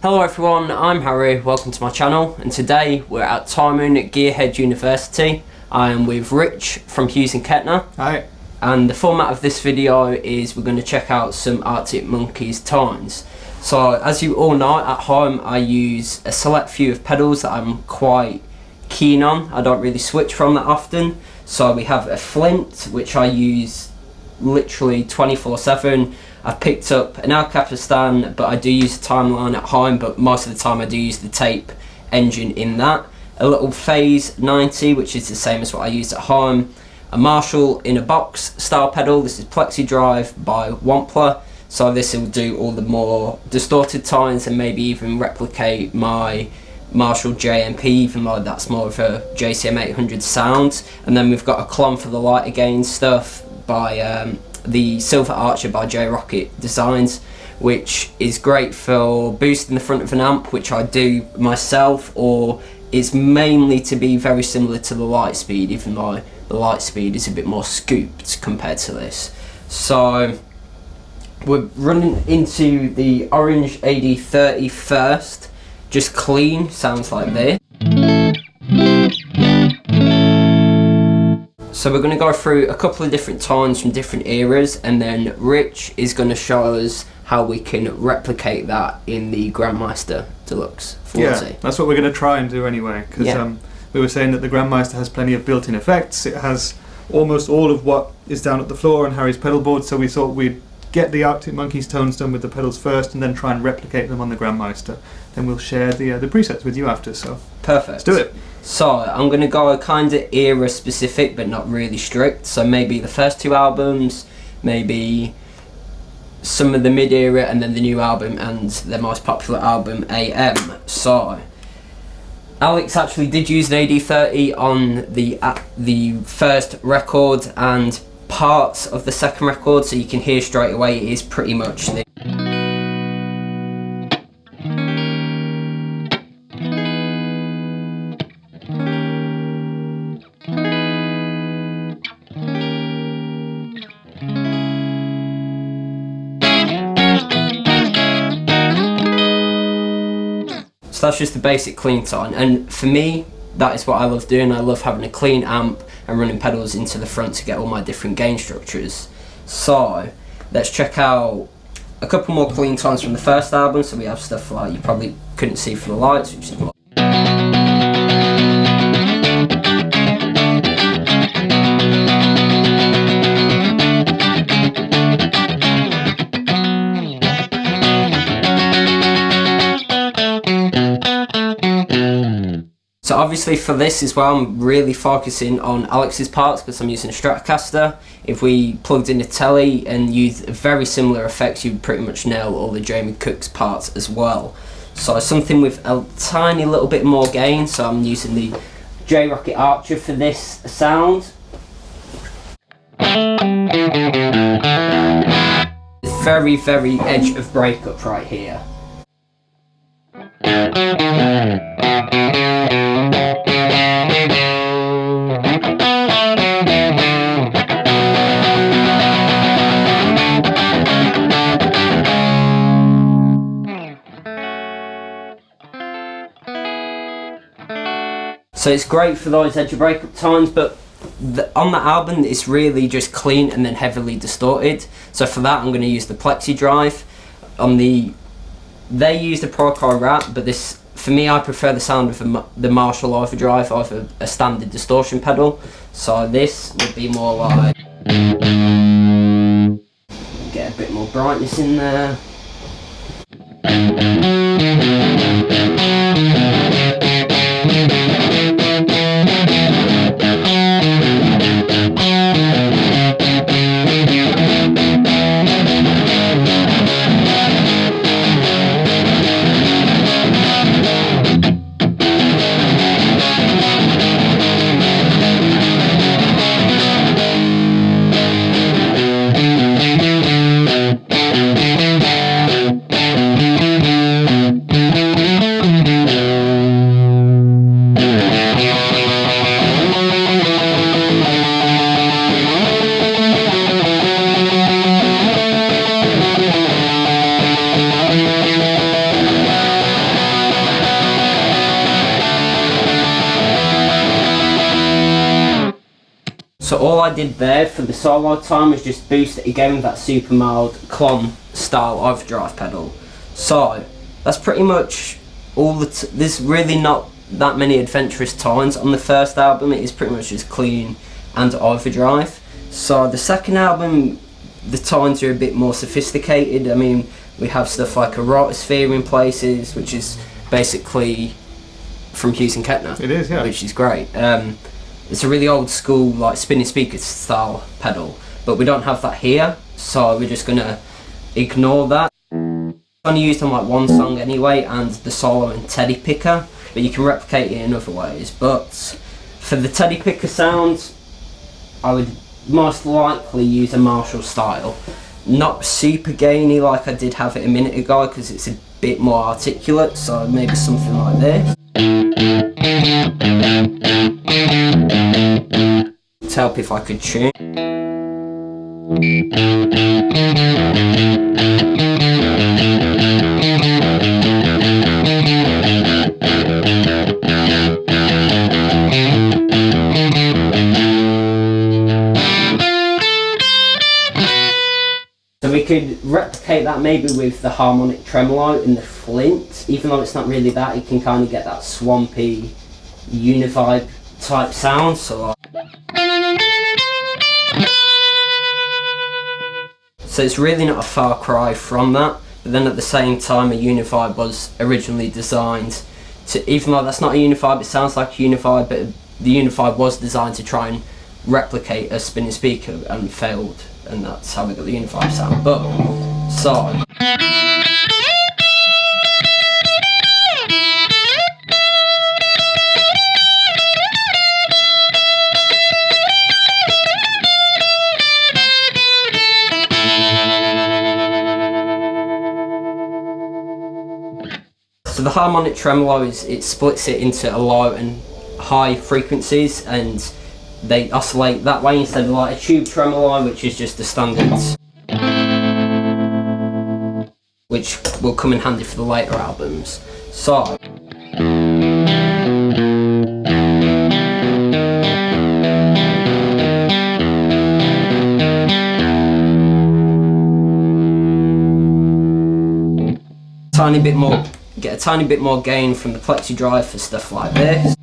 Hello everyone, I'm Harry, welcome to my channel, and today we're at Timon Gearhead University. I am with Rich from Hughes and Kettner. Hi. And the format of this video is we're going to check out some Arctic Monkeys tones. So as you all know, at home I use a select few of pedals that I'm quite keen on. I don't really switch from that often. So we have a Flint, which I use literally 24/7. I've picked up an El Capistan, but I do use a timeline at home, but most of the time I do use the tape engine in that. A little Phase 90, which is the same as what I use at home. A Marshall in a box style pedal. This is Plexi drive by Wampler. So this will do all the more distorted tones and maybe even replicate my Marshall JMP, even though that's more of a JCM 800 sound. And then we've got a clone for the lighter gain stuff by the Silver Archer by Rockett Designs, which is great for boosting the front of an amp, which I do myself, or is mainly to be very similar to the Lightspeed, even though the Lightspeed is a bit more scooped compared to this. So we're running into the orange AD30 first, just clean, sounds like this. So we're going to go through a couple of different tones from different eras, and then Rich is going to show us how we can replicate that in the Grandmeister Deluxe 40. Yeah, that's what we're going to try and do anyway, because we were saying that the Grandmeister has plenty of built-in effects. It has almost all of what is down at the floor on Harry's pedal board, so we thought we'd get the Arctic Monkeys tones done with the pedals first and then try and replicate them on the Grandmeister. Then we'll share the presets with you after, so perfect. Let's do it. So I'm going to go kind of era specific but not really strict, so maybe the first two albums, maybe some of the mid era, and then the new album and the most popular album, AM. So Alex actually did use an AD30 on the first record and parts of the second record, so you can hear straight away it is pretty much the So that's just the basic clean tone, and for me that is what I love doing. I love having a clean amp and running pedals into the front to get all my different gain structures. So let's check out a couple more clean tones from the first album. So we have stuff like you probably couldn't see for the lights, which is more So obviously for this as well, I'm really focusing on Alex's parts because I'm using a Stratocaster. If we plugged in a telly and used very similar effects, you'd pretty much nail all the Jamie Cook's parts as well. So something with a tiny little bit more gain, so I'm using the Rockett Archer for this sound. Very, very edge of breakup right here. So it's great for those edge of breakup tones, but on the album it's really just clean and then heavily distorted. So for that I'm going to use the Plexi drive. They use the Procore Rat, but this, for me, I prefer the sound of the Marshall overdrive over a standard distortion pedal. So this would be more like, get a bit more brightness in there. I did there for the solo time was just boost it again with that super mild clone style overdrive pedal. So that's pretty much all there's really not that many adventurous tones on the first album. It is pretty much just clean and overdrive. So the second album, the tones are a bit more sophisticated. I mean, we have stuff like a rotosphere in places, which is basically from Hughes and Kettner. It is, yeah. Which is great. It's a really old school, like spinning speaker style pedal, but we don't have that here, so we're just gonna ignore that. It's only used on like one song anyway, and the solo and Teddy Picker, but you can replicate it in other ways. But for the Teddy Picker sound, I would most likely use a Marshall style. Not super gainy like I did have it a minute ago, because it's a bit more articulate, so maybe something like this. To help if I could tune. So we could replicate that maybe with the harmonic tremolo in the Flint. Even though it's not really that, you can kind of get that swampy univibe type sound. So it's really not a far cry from that, but then at the same time a univibe was originally designed to, even though that's not a univibe, it sounds like a univibe, but the univibe was designed to try and replicate a spinning speaker and failed, and that's how we got the univibe sound. But so the harmonic tremolo it splits it into a low and high frequencies, and they oscillate that way instead of like a tube tremolo, which is just the standard, which will come in handy for the later albums. So get a tiny bit more gain from the Plexi drive for stuff like this.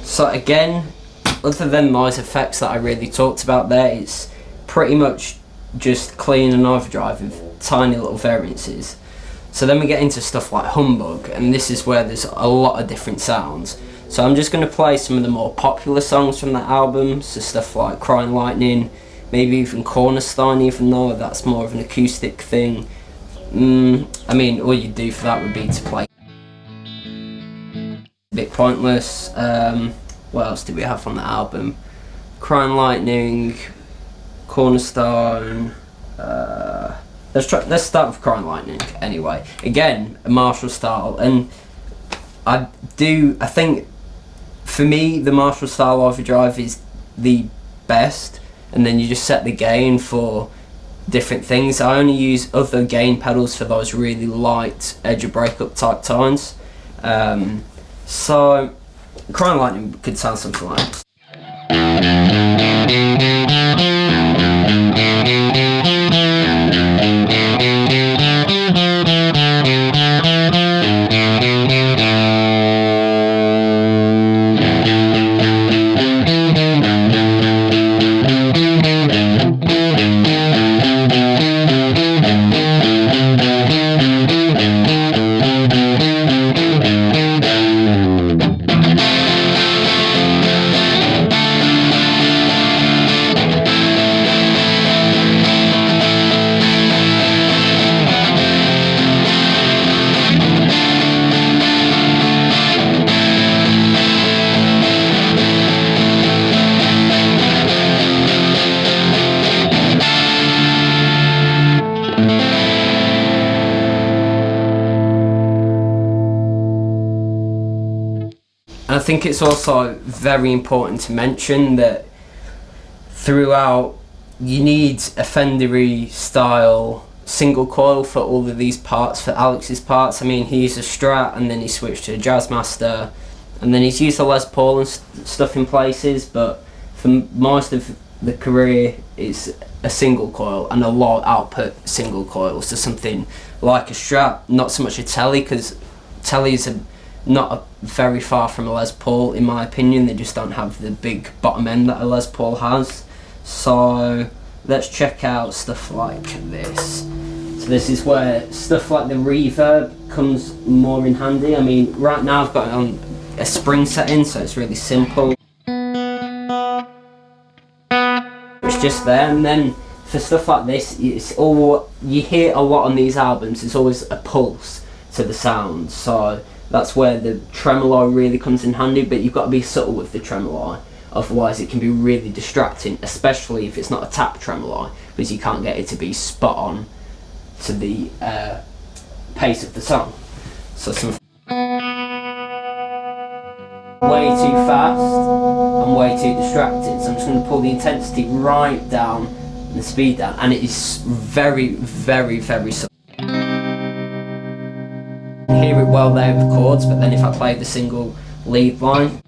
So again, other than those effects that I really talked about there, it's pretty much just clean and overdrive with tiny little variances. So then we get into stuff like Humbug, and this is where there's a lot of different sounds. So I'm just going to play some of the more popular songs from that album, so stuff like Crying Lightning, maybe even Cornerstone, even though that's more of an acoustic thing. I mean, all you'd do for that would be to play a bit pointless. What else do we have on the album? Crying Lightning, Cornerstone. Let's start with Crying Lightning anyway. Again, a Marshall style, and I think for me the Marshall style overdrive is the best, and then you just set the gain for different things. I only use other gain pedals for those really light edge of breakup type tones. So Crying Lightning could sound something like this. think it's also very important to mention that throughout you need a Fender-y style single coil for all of these parts, for Alex's parts. I mean, he used a Strat and then he switched to a Jazzmaster, and then he's used a Les Paul and stuff in places, but for most of the career it's a single coil and a low output single coil. So something like a Strat, not so much a Tele, because Tele's not very far from a Les Paul in my opinion. They just don't have the big bottom end that a Les Paul has. So let's check out stuff like this. So this is where stuff like the reverb comes more in handy. I mean, right now I've got it on a spring setting, so it's really simple. It's just there, and then for stuff like this, it's all you hear a lot on these albums. There's always a pulse to the sound, so that's where the tremolo really comes in handy. But you've got to be subtle with the tremolo, otherwise it can be really distracting, especially if it's not a tap tremolo, because you can't get it to be spot on to the pace of the song. So some way too fast and way too distracted, so I'm just going to pull the intensity right down and the speed down, and it is very, very, very subtle. Hear it well there with chords, but then if I play the single lead line,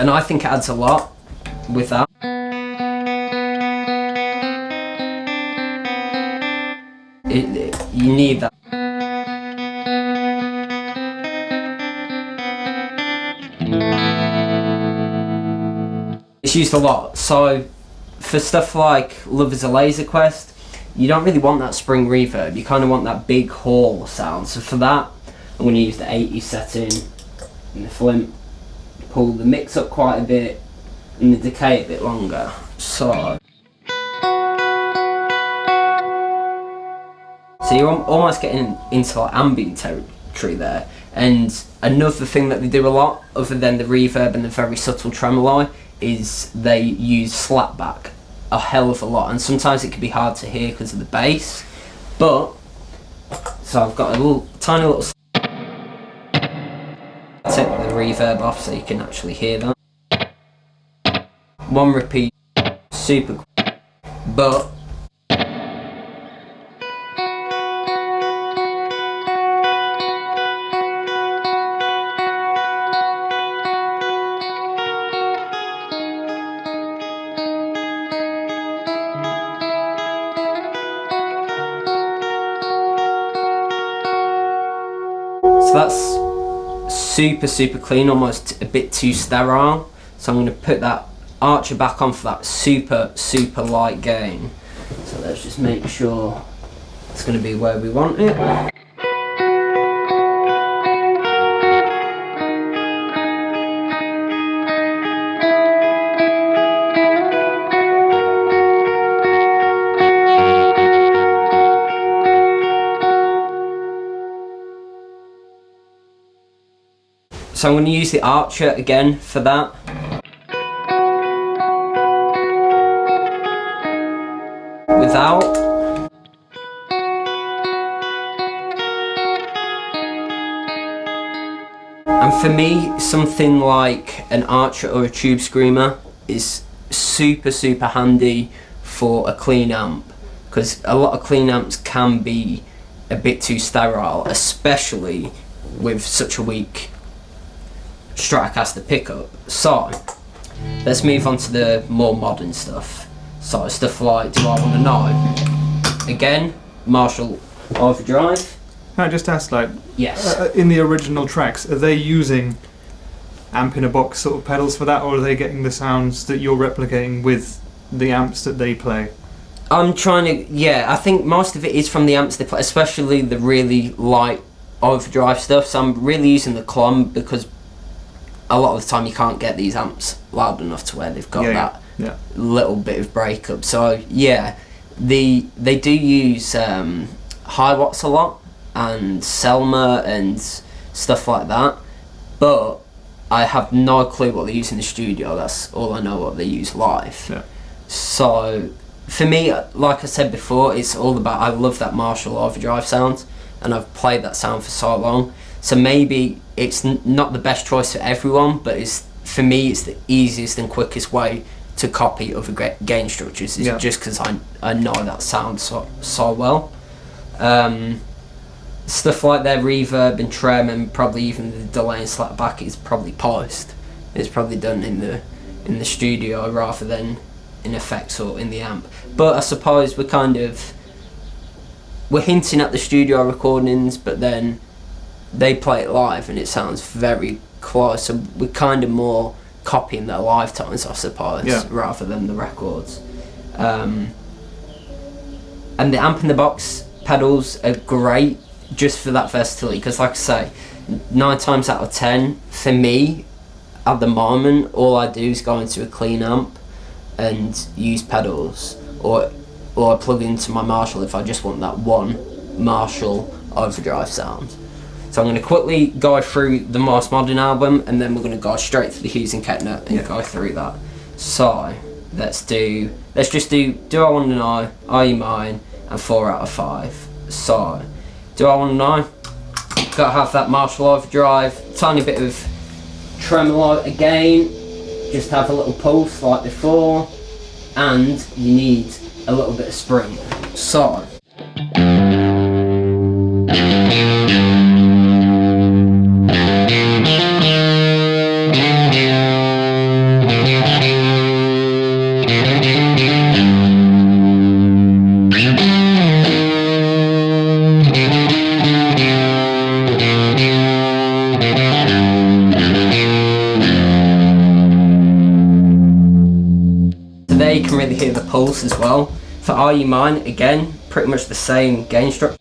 and I think it adds a lot with that. You need that. It's used a lot. So for stuff like Love Is a Laser Quest, you don't really want that spring reverb. You kind of want that big hall sound. So for that, I'm going to use the 80 setting in the Flint. Pull the mix up quite a bit and the decay a bit longer. So you're almost getting into like ambient territory there. And another thing that they do a lot, other than the reverb and the very subtle tremolo, is they use slapback a hell of a lot. And sometimes it can be hard to hear because of the bass. But so I've got a tiny little. Take the reverb off so you can actually hear that. One repeat, super quick, but so that's super clean, almost a bit too sterile. So I'm going to put that archer back on for that super light gain. So let's just make sure it's going to be where we want it. So I'm going to use the archer again for that. Without. And for me, something like an archer or a tube screamer is super handy for a clean amp, because a lot of clean amps can be a bit too sterile, especially with such a weak Stratocaster pickup. So let's move on to the more modern stuff. So stuff like Do I Want to Know? Again, Marshall overdrive. Can I just ask, like, yes, in the original tracks, are they using amp in a box sort of pedals for that, or are they getting the sounds that you're replicating with the amps that they play? I'm trying to, I think most of it is from the amps they play, especially the really light overdrive stuff. So I'm really using the Clom, because a lot of the time you can't get these amps loud enough to where they've got that little bit of breakup. So yeah, they do use high watts a lot, and Selma and stuff like that, but I have no clue what they use in the studio. That's all I know, what they use live. Yeah. So for me, like I said before, it's all about, I love that Marshall overdrive sound, and I've played that sound for so long. So maybe it's not the best choice for everyone, but for me it's the easiest and quickest way to copy other gain structures, just because I know that sound so well. Stuff like their reverb and trem, and probably even the delay and slap back is probably polished. It's probably done in the studio rather than in effects or in the amp. But I suppose we're hinting at the studio recordings, but then they play it live and it sounds very close. So we're kind of more copying their live tones, I suppose, rather than the records. And the amp in the box pedals are great just for that versatility, because like I say, 9 times out of 10 for me at the moment, all I do is go into a clean amp and use pedals, or I plug into my Marshall if I just want that one Marshall overdrive sound. So I'm going to quickly go through the most modern album, and then we're going to go straight to the Hughes and Kettner and go through that. So let's just do Do I Want to Know, Are You Mine, and 4 out of 5. So Do I Want to Know, gotta have that Marshall overdrive, tiny bit of tremolo again, just have a little pulse like before, and you need a little bit of spring. So there you can really hear the pulse as well. For Are You Mine, again, pretty much the same gain structure.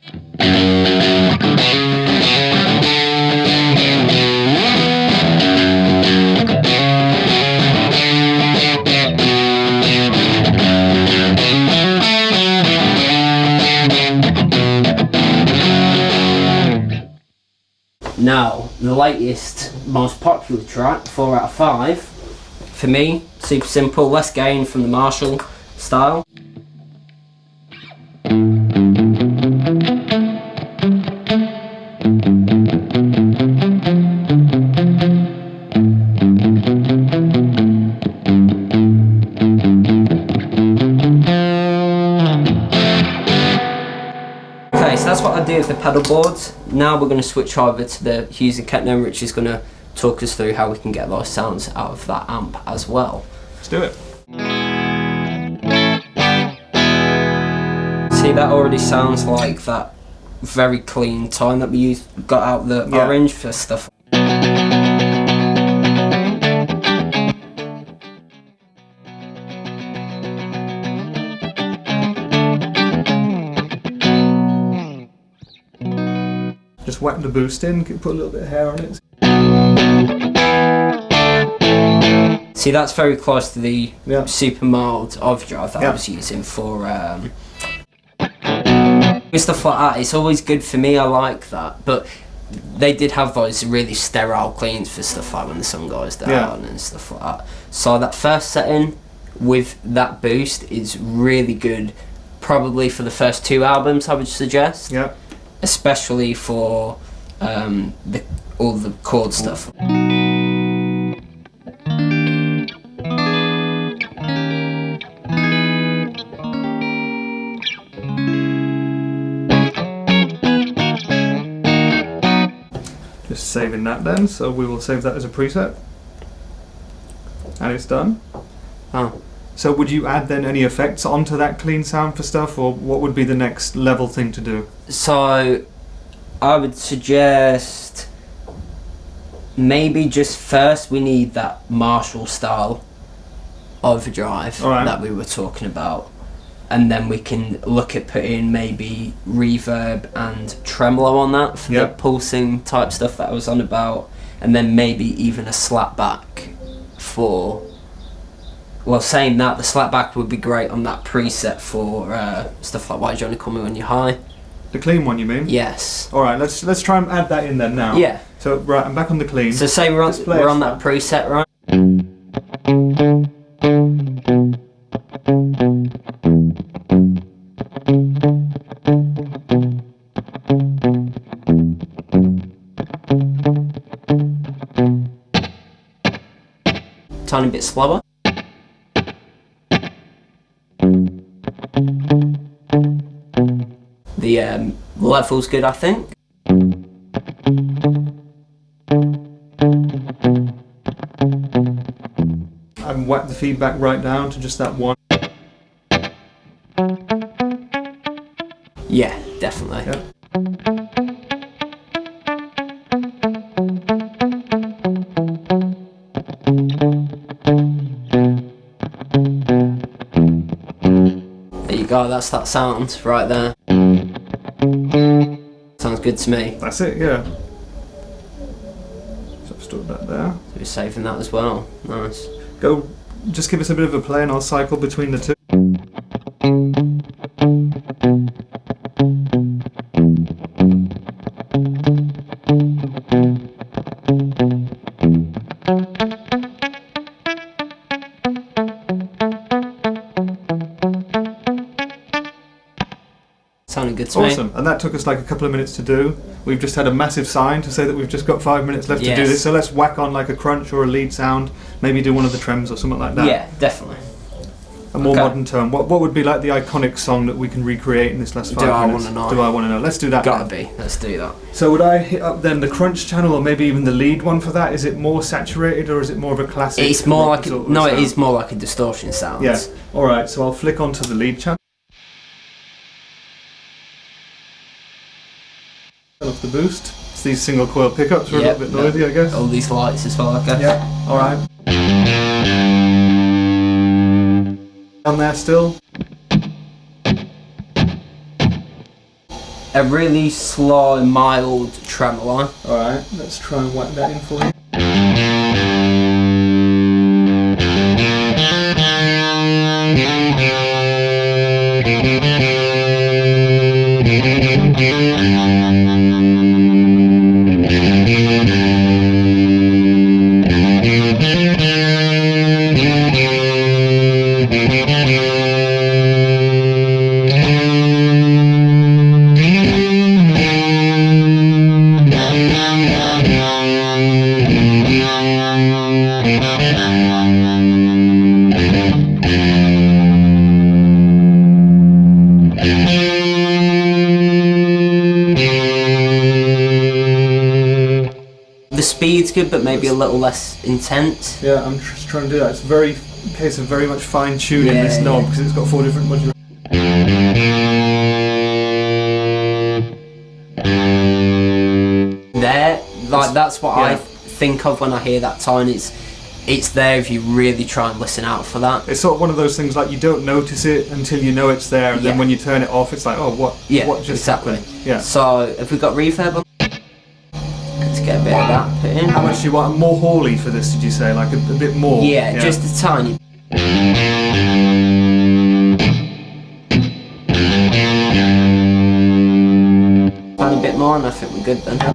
Now, the latest, most popular track, 4 out of 5. For me, super simple, less gain from the Marshall style. Okay, so that's what I do with the pedal boards. Now we're going to switch over to the Hughes and Kettner, which is going to talk us through how we can get those sounds out of that amp as well. Let's do it. See, that already sounds like that very clean tone that we got out the orange for stuff. Just whack the boost in, put a little bit of hair on it. See, that's very close to the super mild overdrive that I was using for stuff like that. It's always good for me, I like that, but they did have those really sterile cleans for stuff like when the sun goes down and stuff like that. So that first setting with that boost is really good, probably for the first 2 albums I would suggest, especially for all the chord stuff. Just saving that then, so we will save that as a preset. And it's done. Oh. So would you add then any effects onto that clean sound for stuff, or what would be the next level thing to do? So I would suggest maybe just first we need that Marshall style overdrive that we were talking about, and then we can look at putting maybe reverb and tremolo on that for the pulsing type stuff that I was on about, and then maybe even a slapback for, well, saying that, the slapback would be great on that preset for stuff like Why Don't You Call Me When You're High. The clean one, you mean? Yes. All right, let's try and add that in then now. Yeah. So right, I'm back on the clean. So say we're on that preset, right? Tiny bit slower. The level's good, I think. And whack the feedback right down to just that one. Yeah, definitely. Yeah. There you go, that's that sound right there. Sounds good to me. That's it, yeah. So I've stored that there. So we're saving that as well. Nice. Go, just give us a bit of a play and I'll cycle between the two. Sounding good to me. Awesome, and that took us like a couple of minutes to do. We've just had a massive sign to say that we've just got 5 minutes left to do this, so let's whack on like a crunch or a lead sound, maybe do one of the trems or something like that. Yeah, definitely. A more modern tone. What would be like the iconic song that we can recreate in this last 5 minutes? Do I Wanna Know? Do I Want to Know? Let's do that. Gotta be. Let's do that. So would I hit up then the crunch channel or maybe even the lead one for that? Is it more saturated or is it more of a classic? It's more like it is more like a distortion sound. Yeah. Alright, so I'll flick onto the lead channel. Turn off the boost. It's these single coil pickups are a little bit noisy, I guess. All these lights as well, I guess. Yeah. Alright. Down there still. A really slow, mild tremolo. Alright, let's try and whack that in for you. The speed's good, but maybe a little less intense. Yeah, I'm just trying to do that. It's a case of very much fine tuning this knob because it's got 4 different modulations. There, like that's what I think of when I hear that tone. It's there if you really try and listen out for that. It's sort of one of those things like you don't notice it until you know it's there, and then when you turn it off, it's like, oh, what just happened? Yeah. So, have we got reverb on? Let's get a bit of that put in. How much do you want? More Hawley for this, did you say? Like a bit more? Yeah, just a tiny. Tiny bit more, and I think we're good then.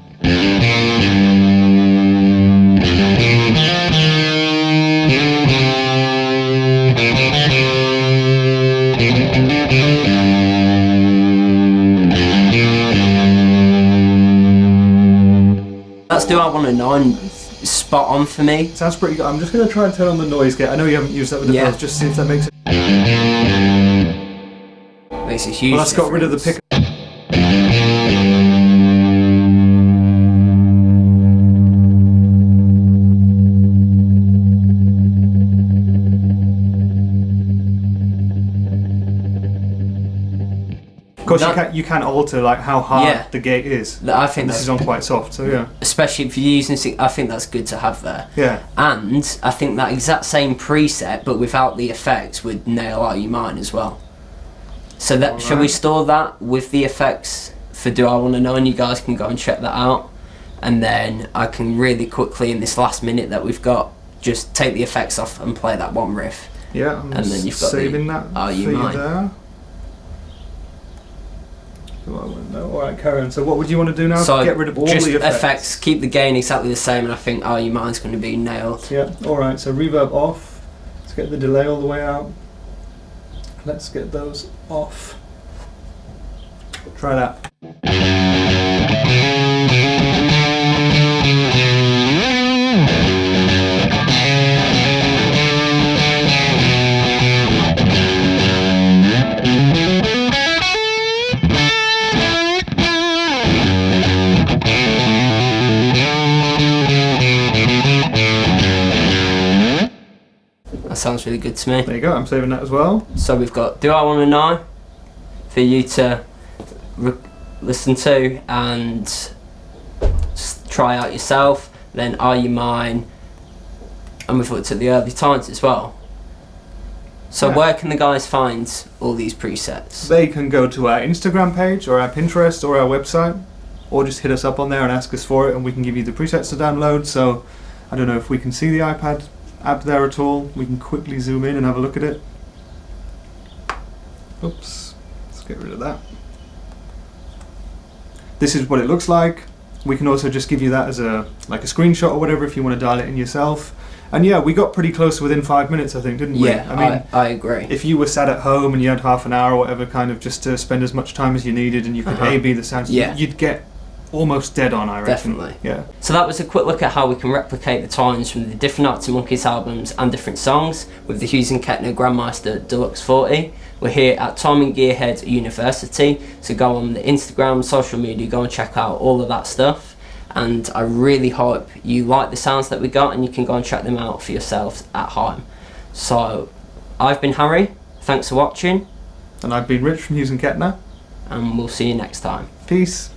That's Do I Want to Know, spot on for me. Sounds pretty good. I'm just going to try and turn on the noise gate. I know you haven't used that with the fills, just see if that makes it. Makes a huge that's got rid of the pick. Of course, you can alter like how hard the gate is. I think this is on quite soft, so yeah. Especially if you're using, I think that's good to have there. Yeah. And I think that exact same preset, but without the effects, would nail out your mine as well. So that shall we store that with the effects for Do I Want to Know, and you guys can go and check that out. And then I can really quickly in this last minute that we've got just take the effects off and play that one riff. Yeah, and then you've got saving that Are You Mine? There. Do I want to know? Alright, Karen, so what would you want to do now? So get rid of all just the effects. Keep the gain exactly the same, and I think mine's going to be nailed. Yeah, alright, so reverb off. Let's get the delay all the way out. Let's get those off. Try that. That sounds really good to me. There you go, I'm saving that as well. So we've got Do I Want to Know for you to listen to and just try out yourself. Then Are You Mine, and we've looked at the early times as well. So Yeah. where can the guys find all these presets? They can go to our Instagram page or our Pinterest or our website, or just hit us up on there and ask us for it, and we can give you the presets to download. So I don't know if we can see the iPad app there at all. We can quickly zoom in and have a look at it. Oops, let's get rid of that. This is what it looks like. We can also just give you that as a screenshot or whatever if you want to dial it in yourself. And yeah, we got pretty close within 5 minutes, I think, didn't we? Yeah, I mean, I agree. if you were sat at home and you had half an hour or whatever, kind of just to spend as much time as you needed, and you could A/B the sounds, Yeah. you'd get almost dead on, I reckon. Definitely. Yeah. So that was a quick look at how we can replicate the tones from the different Arctic Monkeys albums and different songs with the Hughes and Kettner Grandmeister Deluxe 40. We're here at Time and Gearhead University, so go on the Instagram, social media, go and check out all of that stuff. And I really hope you like the sounds that we got, and you can go and check them out for yourselves at home. So I've been Harry, thanks for watching. And I've been Rich from Hughes and Kettner. And we'll see you next time. Peace.